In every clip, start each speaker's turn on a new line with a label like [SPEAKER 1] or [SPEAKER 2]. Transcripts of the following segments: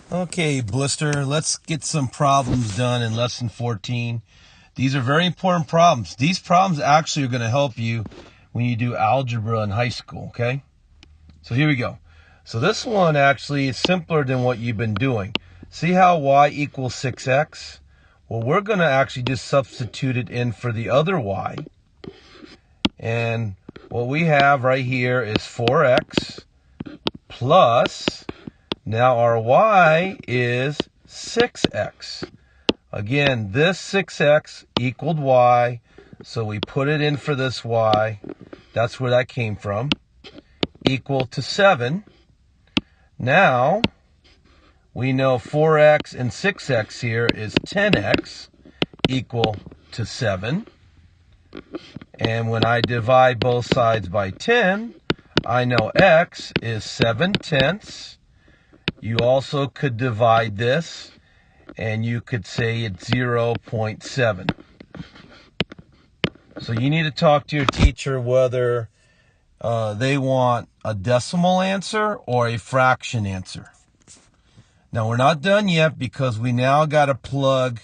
[SPEAKER 1] Okay, Blister, let's get some problems done in lesson 14. These are very important problems. These problems actually are going to help you when you do algebra in high school, okay? So here we go. So this one actually is simpler than what you've been doing. See how y equals 6x? Well, we're going to actually just substitute it in for the other y. And what we have right here is 4x plus... Now our y is 6x. Again, this 6x equaled y, so we put it in for this y. That's where that came from. Equal to 7. Now, we know 4x and 6x here is 10x equal to 7. And when I divide both sides by 10, I know x is 7/10. You also could divide this, and you could say it's 0.7. So you need to talk to your teacher whether they want a decimal answer or a fraction answer. Now, we're not done yet because we now got to plug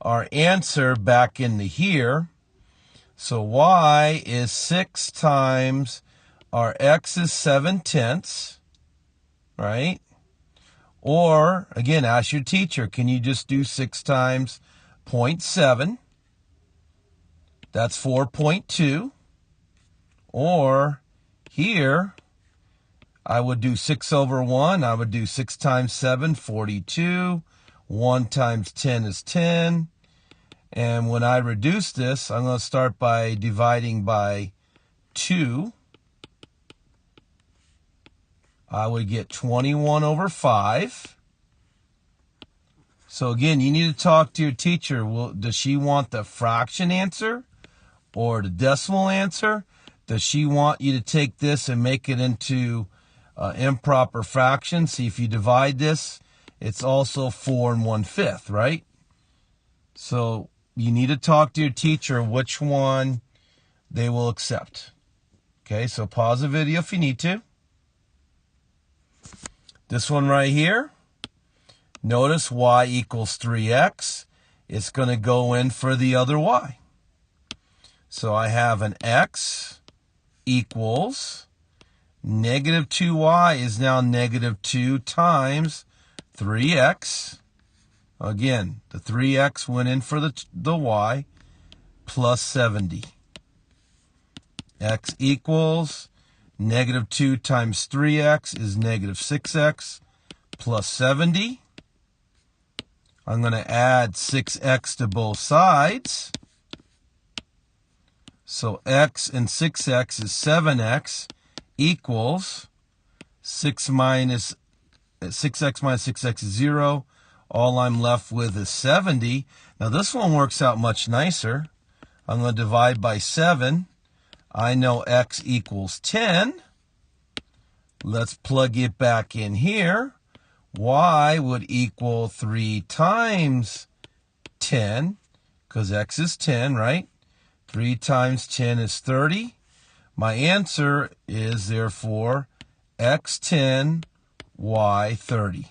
[SPEAKER 1] our answer back into here. So y is 6 times our x is 7/10, right? Or, again, ask your teacher, can you just do 6 times 0.7? That's 4.2. Or, here, I would do 6 over 1. I would do 6 times 7, 42. 1 times 10 is 10. And when I reduce this, I'm going to start by dividing by 2. I would get 21 over 5. So again, you need to talk to your teacher. Does she want the fraction answer or the decimal answer? Does she want you to take this and make it into improper fraction? See, if you divide this, it's also 4 1/5, right? So you need to talk to your teacher which one they will accept. Okay, so pause the video if you need to. This one right here, notice y equals 3x. It's going to go in for the other y. So I have an x equals negative 2y is now negative 2 times 3x. Again, the 3x went in for the y plus 70. X equals negative 2 times 3x is negative 6x plus 70. I'm going to add 6x to both sides. So x and 6x is 7x equals 6x minus 6x is 0. All I'm left with is 70. Now this one works out much nicer. I'm going to divide by 7. I know x equals 10. Let's plug it back in here. Y would equal 3 times 10, because x is 10, right? 3 times 10 is 30. My answer is, therefore, x10, y30.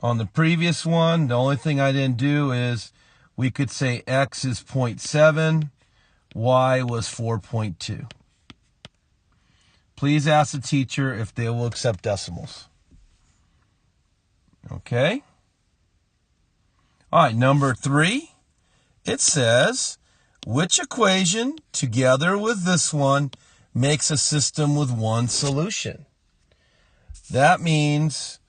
[SPEAKER 1] On the previous one, the only thing I didn't do is we could say x is 0.7, y was 4.2. Please ask the teacher if they will accept decimals. Okay? All right, number 3. It says, which equation, together with this one, makes a system with one solution? That means,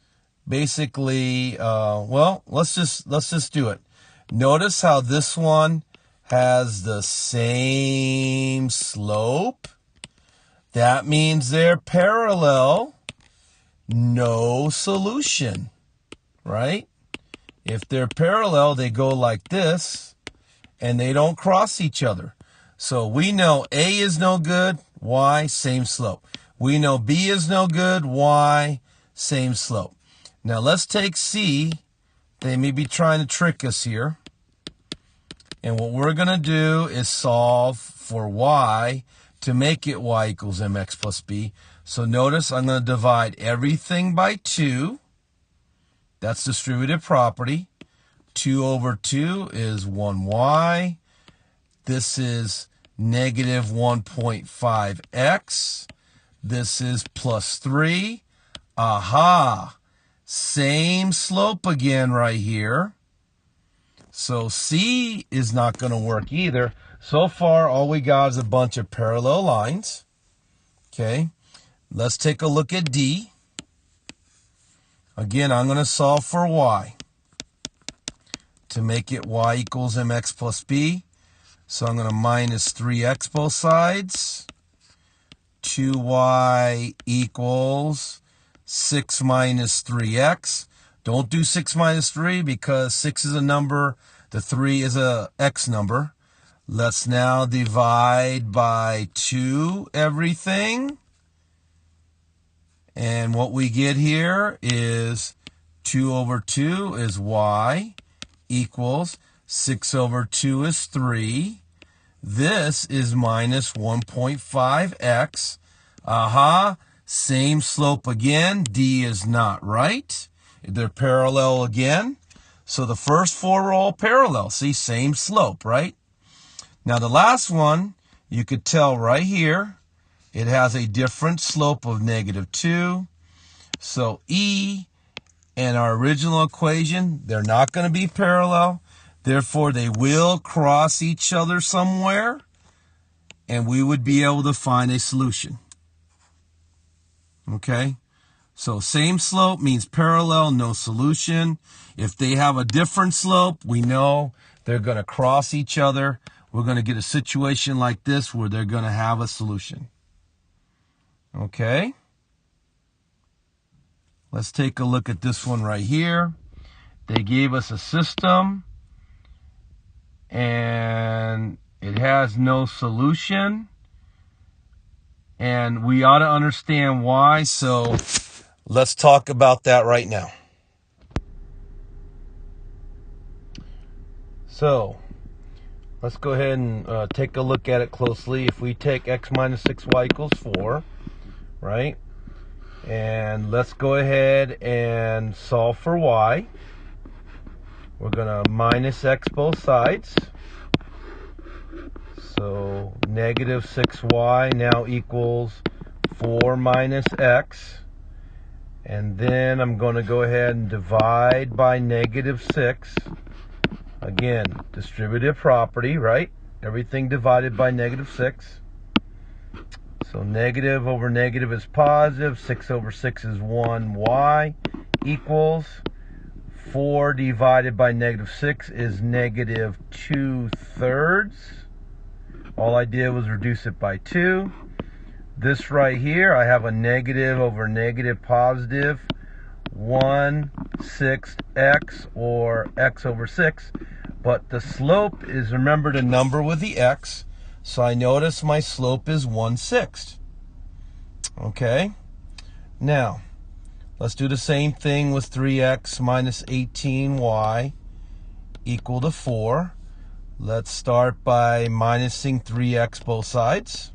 [SPEAKER 1] basically, let's just do it. Notice how this one has the same slope. That means they're parallel, no solution, right? If they're parallel, they go like this, and they don't cross each other. So we know A is no good, Y, same slope. We know B is no good, Y, same slope. Now let's take C. They may be trying to trick us here. And what we're going to do is solve for y to make it y equals mx plus b. So notice I'm going to divide everything by 2. That's distributive property. 2 over 2 is 1y. This is negative 1.5x. This is plus 3. Aha! Same slope again right here. So C is not going to work either. So far, all we got is a bunch of parallel lines. Okay, let's take a look at D. Again, I'm going to solve for y to make it y equals mx plus b. So I'm going to minus 3x both sides. 2y equals 6 minus 3x. Don't do 6 minus 3 because 6 is a number, the 3 is a x number. Let's now divide by 2 everything. And what we get here is 2 over 2 is y equals 6 over 2 is 3. This is minus 1.5x. Aha, same slope again. D is not right. They're parallel again. So the first 4 are all parallel. See, same slope, right? Now the last one, you could tell right here, it has a different slope of negative 2. So E and our original equation, they're not going to be parallel. Therefore, they will cross each other somewhere, and we would be able to find a solution. Okay? So same slope means parallel, no solution. If they have a different slope, we know they're going to cross each other. We're going to get a situation like this where they're going to have a solution. Okay? Let's take a look at this one right here. They gave us a system, and it has no solution. And we ought to understand why, so let's talk about that right now. So, let's go ahead and take a look at it closely. If we take x minus 6y equals 4, right? And let's go ahead and solve for y. We're going to minus x both sides. So negative 6y now equals 4 minus x. And then I'm going to go ahead and divide by negative 6. Again, distributive property, right? Everything divided by negative 6. So negative over negative is positive. 6 over 6 is 1y equals 4 divided by negative 6 is negative 2/3. All I did was reduce it by 2. This right here, I have a negative over negative positive 1/6 x, or x over 6. But the slope is, remember, the number with the x. So I notice my slope is 1/6. Okay? Now, let's do the same thing with 3x minus 18y equal to 4. Let's start by minusing 3x both sides.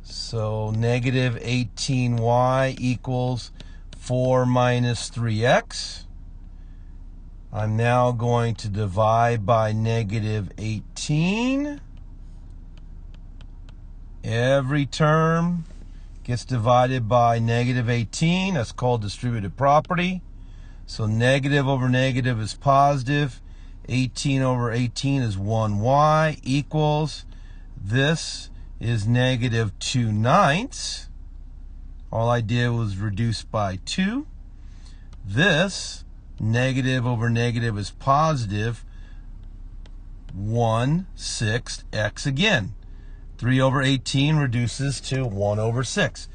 [SPEAKER 1] So negative 18y equals 4 minus 3x. I'm now going to divide by negative 18. Every term gets divided by negative 18. That's called distributive property. So negative over negative is positive. 18 over 18 is 1y equals, this is negative 2/9. All I did was reduce by 2. This negative over negative is positive 1/6 x again. 3 over 18 reduces to 1 over 6.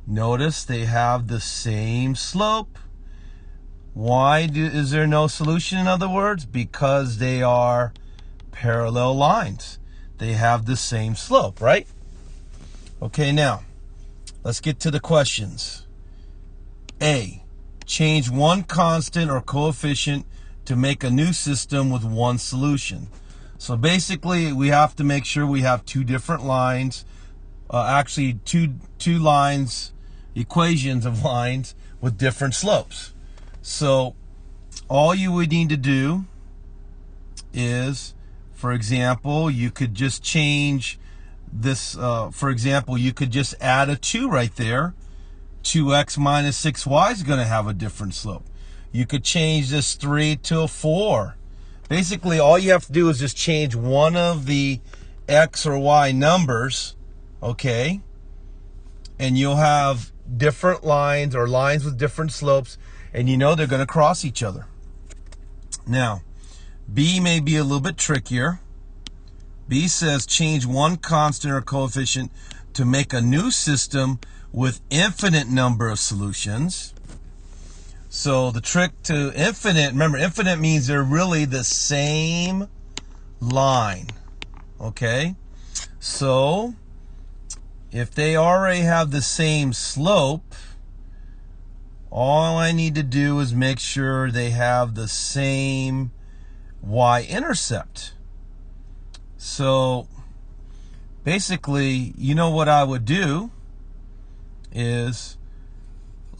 [SPEAKER 1] Notice they have the same slope. Why is there no solution, in other words? Because they are parallel lines. They have the same slope, right? Okay, now, let's get to the questions. A, change one constant or coefficient to make a new system with one solution. So basically, we have to make sure we have two different lines, actually two lines, equations of lines with different slopes. So all you would need to do is, for example, you could just change this. For example, you could just add a 2 right there. 2x minus 6y is going to have a different slope. You could change this 3 to a 4. Basically, all you have to do is just change one of the x or y numbers, okay? And you'll have different lines or lines with different slopes, and you know they're going to cross each other. Now, B may be a little bit trickier. B says change one constant or coefficient to make a new system with infinite number of solutions. So the trick to infinite, remember, infinite means they're really the same line, okay? So if they already have the same slope, all I need to do is make sure they have the same y-intercept. So basically, you know what I would do is,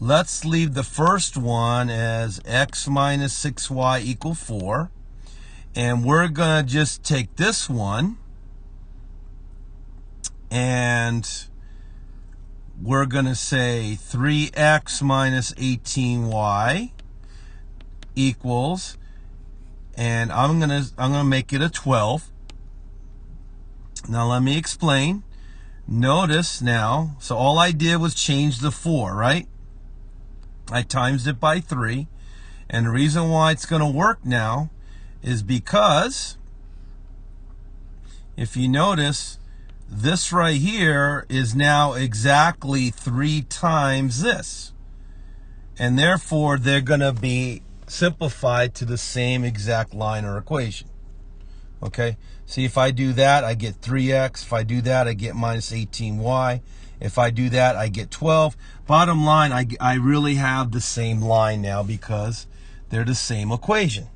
[SPEAKER 1] let's leave the first one as x minus 6y equal 4. And we're going to just take this one and we're going to say 3x minus 18y equals, and I'm going to make it a 12. Now let me explain. Notice now, so all I did was change the 4, right? I times it by 3. And the reason why it's going to work now is because if you notice, this right here is now exactly 3 times this. And therefore, they're going to be simplified to the same exact line or equation. Okay? See, if I do that, I get 3x. If I do that, I get minus 18y. If I do that, I get 12. Bottom line, I really have the same line now because they're the same equation.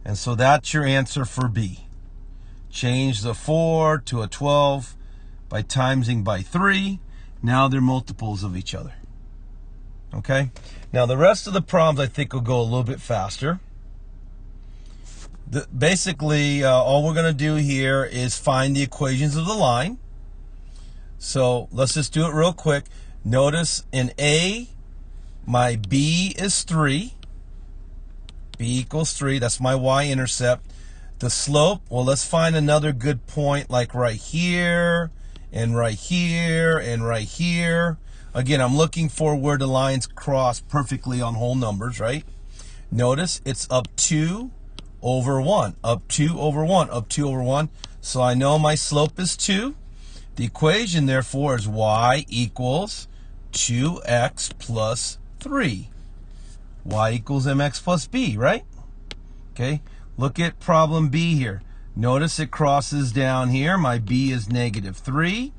[SPEAKER 1] And so that's your answer for B. Change the 4 to a 12 by timesing by 3. Now they're multiples of each other. Okay? Now the rest of the problems I think will go a little bit faster. Basically, all we're going to do here is find the equations of the line. So let's just do it real quick. Notice in A, my B is 3. B equals 3. That's my y-intercept. The slope, well, let's find another good point like right here, and right here, and right here. Again, I'm looking for where the lines cross perfectly on whole numbers, right? Notice it's up 2 over 1. Up 2 over 1. Up 2 over 1. So I know my slope is 2. The equation, therefore, is y equals 2x plus 3. Y equals mx plus b, right? Okay, look at problem B here. Notice it crosses down here. My b is negative 3.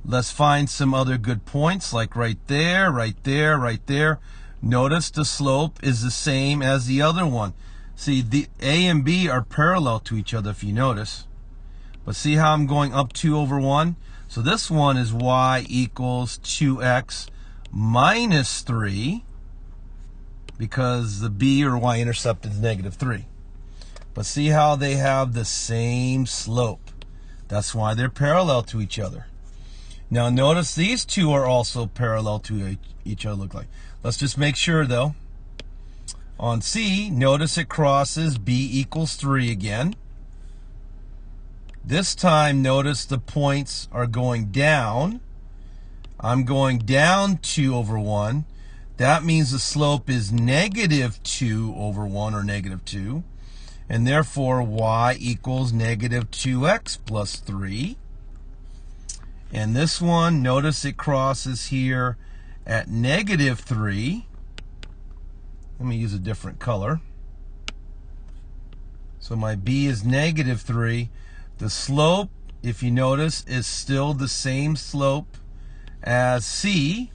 [SPEAKER 1] Let's find some other good points, like right there, right there, right there. Notice the slope is the same as the other one. See, the A and B are parallel to each other, if you notice. But see how I'm going up 2 over 1? So this one is y equals 2x minus 3, because the b or y-intercept is negative 3. But see how they have the same slope. That's why they're parallel to each other. Now notice these two are also parallel to each other, look like. Let's just make sure though. On C, notice it crosses b equals 3 again. This time, notice the points are going down. I'm going down 2 over 1. That means the slope is negative 2 over 1, or negative 2. And therefore, y equals negative 2x plus 3. And this one, notice it crosses here at negative 3. Let me use a different color. So my b is negative 3. The slope, if you notice, is still the same slope as C.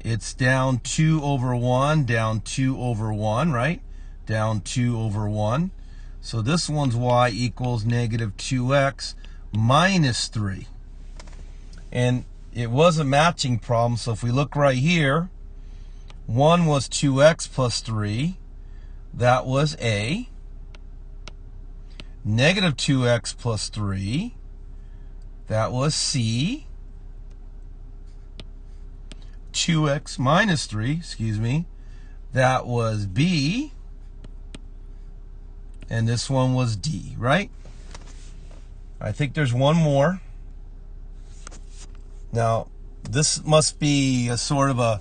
[SPEAKER 1] It's down 2 over 1, down 2 over 1, right? Down 2 over 1. So this one's y equals negative 2x minus 3. And it was a matching problem. So if we look right here, 1 was 2x plus 3. That was A. Negative 2x plus 3. That was C. 2x minus 3, excuse me. That was B. And this one was D, right? I think there's one more. Now, this must be a sort of a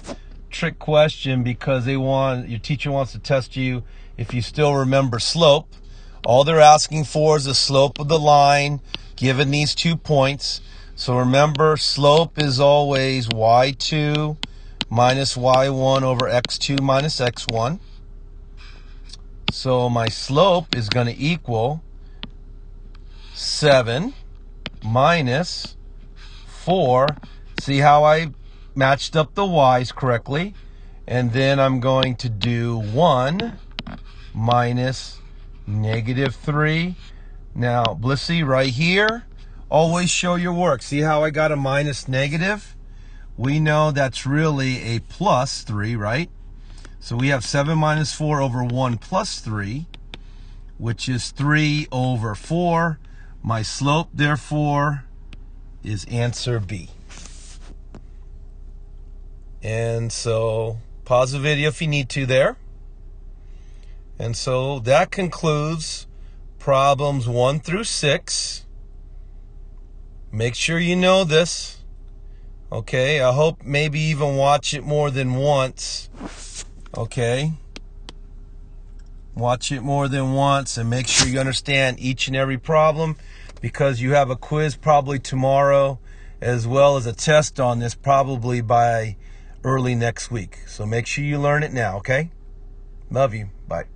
[SPEAKER 1] trick question because your teacher wants to test you if you still remember slope. All they're asking for is the slope of the line given these 2 points. So remember, slope is always y2 minus y1 over x2 minus x1. So my slope is going to equal 7 minus 4. See how I matched up the y's correctly? And then I'm going to do 1 minus negative 3. Now, Blissy, right here, always show your work. See how I got a minus negative? We know that's really a plus 3, right? So we have 7 minus 4 over 1 plus 3, which is 3 over 4. My slope, therefore, is answer B. And so, pause the video if you need to there. And so, that concludes problems 1 through 6. Make sure you know this. Okay, I hope maybe even watch it more than once. Okay, watch it more than once and make sure you understand each and every problem, because you have a quiz probably tomorrow as well as a test on this probably by early next week. So make sure you learn it now, okay? Love you. Bye.